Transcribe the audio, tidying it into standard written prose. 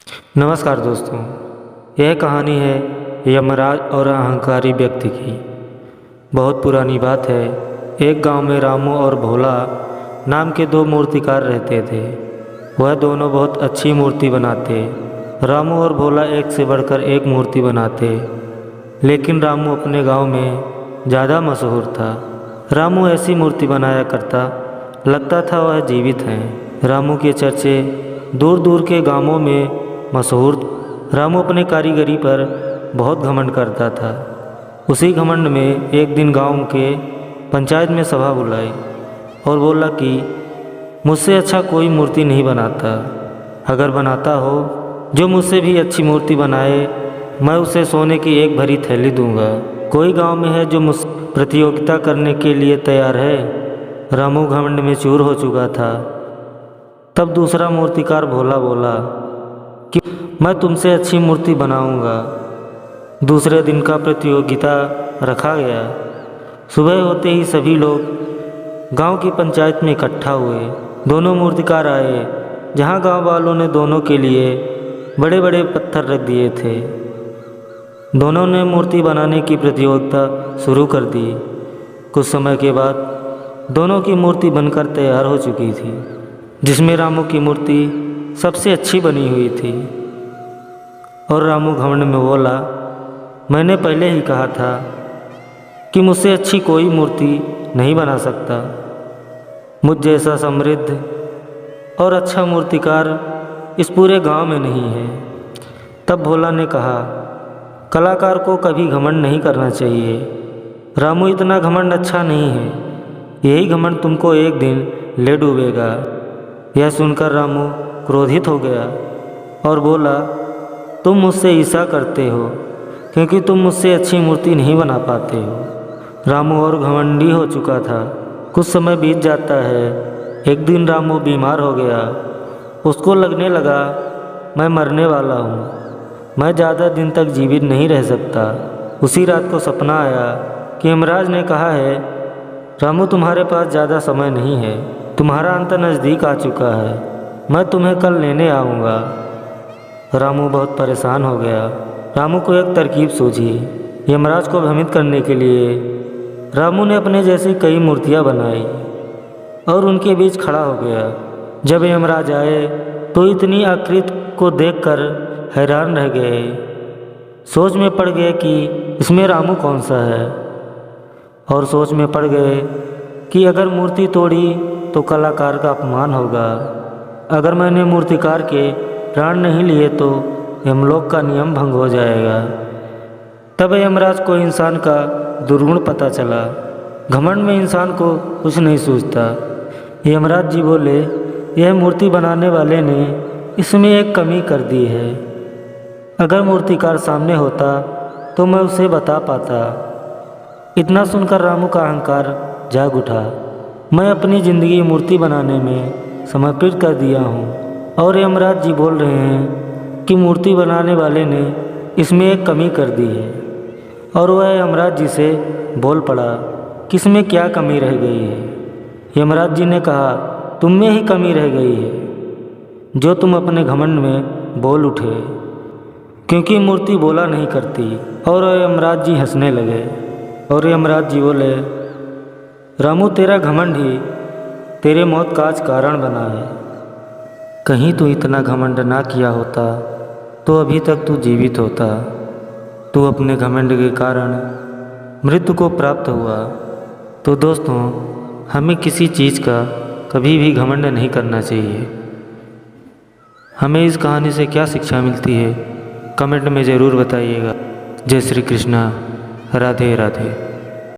नमस्कार दोस्तों, यह कहानी है यमराज और अहंकारी व्यक्ति की। बहुत पुरानी बात है। एक गांव में रामू और भोला नाम के दो मूर्तिकार रहते थे। वह दोनों बहुत अच्छी मूर्ति बनाते। रामू और भोला एक से बढ़कर एक मूर्ति बनाते, लेकिन रामू अपने गांव में ज़्यादा मशहूर था। रामू ऐसी मूर्ति बनाया करता, लगता था वह जीवित हैं। रामू के चर्चे दूर दूर के गांवों में मशहूर। रामू अपने कारीगरी पर बहुत घमंड करता था। उसी घमंड में एक दिन गांव के पंचायत में सभा बुलाई और बोला कि मुझसे अच्छा कोई मूर्ति नहीं बनाता। अगर बनाता हो जो मुझसे भी अच्छी मूर्ति बनाए, मैं उसे सोने की एक भरी थैली दूंगा। कोई गांव में है जो मुझसे प्रतियोगिता करने के लिए तैयार है? रामू घमंड में चूर हो चुका था। तब दूसरा मूर्तिकार भोला बोला कि मैं तुमसे अच्छी मूर्ति बनाऊंगा। दूसरे दिन का प्रतियोगिता रखा गया। सुबह होते ही सभी लोग गांव की पंचायत में इकट्ठा हुए। दोनों मूर्तिकार आए, जहां गांव वालों ने दोनों के लिए बड़े बड़े पत्थर रख दिए थे। दोनों ने मूर्ति बनाने की प्रतियोगिता शुरू कर दी। कुछ समय के बाद दोनों की मूर्ति बनकर तैयार हो चुकी थी, जिसमें रामू की मूर्ति सबसे अच्छी बनी हुई थी। और रामू घमंड में बोला, मैंने पहले ही कहा था कि मुझसे अच्छी कोई मूर्ति नहीं बना सकता। मुझ जैसा समृद्ध और अच्छा मूर्तिकार इस पूरे गांव में नहीं है। तब भोला ने कहा, कलाकार को कभी घमंड नहीं करना चाहिए। रामू, इतना घमंड अच्छा नहीं है। यही घमंड तुमको एक दिन ले डूबेगा। यह सुनकर रामू क्रोधित हो गया और बोला, तुम मुझसे ईर्ष्या करते हो क्योंकि तुम मुझसे अच्छी मूर्ति नहीं बना पाते हो। रामू और घमंडी हो चुका था। कुछ समय बीत जाता है। एक दिन रामू बीमार हो गया। उसको लगने लगा, मैं मरने वाला हूँ। मैं ज़्यादा दिन तक जीवित नहीं रह सकता। उसी रात को सपना आया कि यमराज ने कहा है, रामू, तुम्हारे पास ज़्यादा समय नहीं है। तुम्हारा अंत नज़दीक आ चुका है। मैं तुम्हें कल लेने आऊँगा। रामू बहुत परेशान हो गया। रामू को एक तरकीब सूझी। यमराज को भ्रमित करने के लिए रामू ने अपने जैसी कई मूर्तियाँ बनाई और उनके बीच खड़ा हो गया। जब यमराज आए तो इतनी आकृति को देखकर हैरान रह गए। सोच में पड़ गए कि इसमें रामू कौन सा है, और सोच में पड़ गए कि अगर मूर्ति तोड़ी तो कलाकार का अपमान होगा। अगर मैंने मूर्तिकार के प्राण नहीं लिए तो यमलोक का नियम भंग हो जाएगा। तब यमराज को इंसान का दुर्गुण पता चला। घमंड में इंसान को कुछ नहीं सूझता। यमराज जी बोले, यह मूर्ति बनाने वाले ने इसमें एक कमी कर दी है। अगर मूर्तिकार सामने होता तो मैं उसे बता पाता। इतना सुनकर रामू का अहंकार जाग उठा। मैं अपनी ज़िंदगी मूर्ति बनाने में समर्पित कर दिया हूँ, और यमराज जी बोल रहे हैं कि मूर्ति बनाने वाले ने इसमें एक कमी कर दी है। और वह यमराज जी से बोल पड़ा कि इसमें क्या कमी रह गई है। यमराज जी ने कहा, तुम में ही कमी रह गई है, जो तुम अपने घमंड में बोल उठे, क्योंकि मूर्ति बोला नहीं करती। और यमराज जी हंसने लगे। और यमराज जी बोले, रामू, तेरा घमंड ही तेरे मौत का आज कारण बना है। कहीं तू इतना घमंड ना किया होता तो अभी तक तू जीवित होता। तू अपने घमंड के कारण मृत्यु को प्राप्त हुआ। तो दोस्तों, हमें किसी चीज़ का कभी भी घमंड नहीं करना चाहिए। हमें इस कहानी से क्या शिक्षा मिलती है, कमेंट में ज़रूर बताइएगा। जय श्री कृष्णा। राधे राधे।